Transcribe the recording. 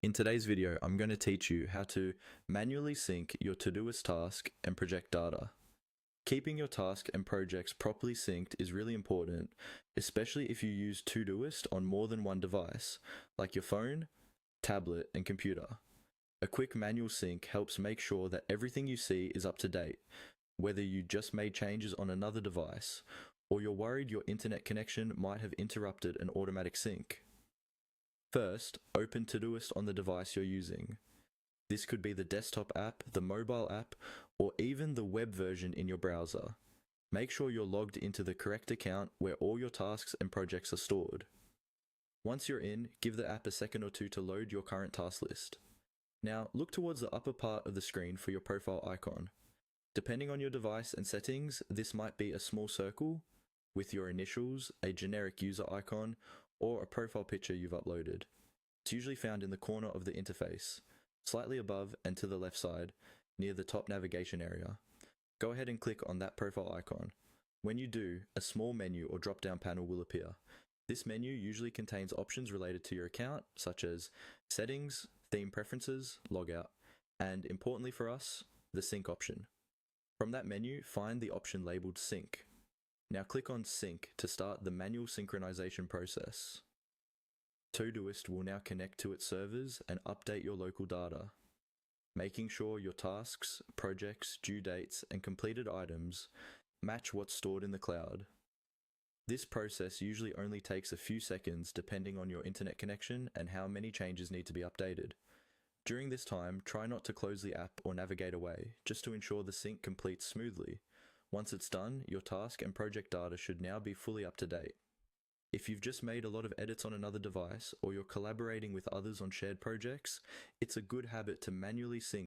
In today's video, I'm going to teach you how to manually sync your Todoist task and project data. Keeping your task and projects properly synced is really important, especially if you use Todoist on more than one device, like your phone, tablet, and computer. A quick manual sync helps make sure that everything you see is up to date, whether you just made changes on another device, or you're worried your internet connection might have interrupted an automatic sync. First, open Todoist on the device you're using. This could be the desktop app, the mobile app, or even the web version in your browser. Make sure you're logged into the correct account where all your tasks and projects are stored. Once you're in, give the app a second or two to load your current task list. Now, look towards the upper part of the screen for your profile icon. Depending on your device and settings, this might be a small circle with your initials, a generic user icon, or a profile picture you've uploaded. It's usually found in the corner of the interface, slightly above and to the left side, near the top navigation area. Go ahead and click on that profile icon. When you do, a small menu or drop-down panel will appear. This menu usually contains options related to your account, such as settings, theme preferences, logout, and importantly for us, the sync option. From that menu, find the option labeled Sync. Now click on Sync to start the manual synchronization process. Todoist will now connect to its servers and update your local data, making sure your tasks, projects, due dates, and completed items match what's stored in the cloud. This process usually only takes a few seconds depending on your internet connection and how many changes need to be updated. During this time, try not to close the app or navigate away, just to ensure the sync completes smoothly. Once it's done, your task and project data should now be fully up to date. If you've just made a lot of edits on another device or you're collaborating with others on shared projects, it's a good habit to manually sync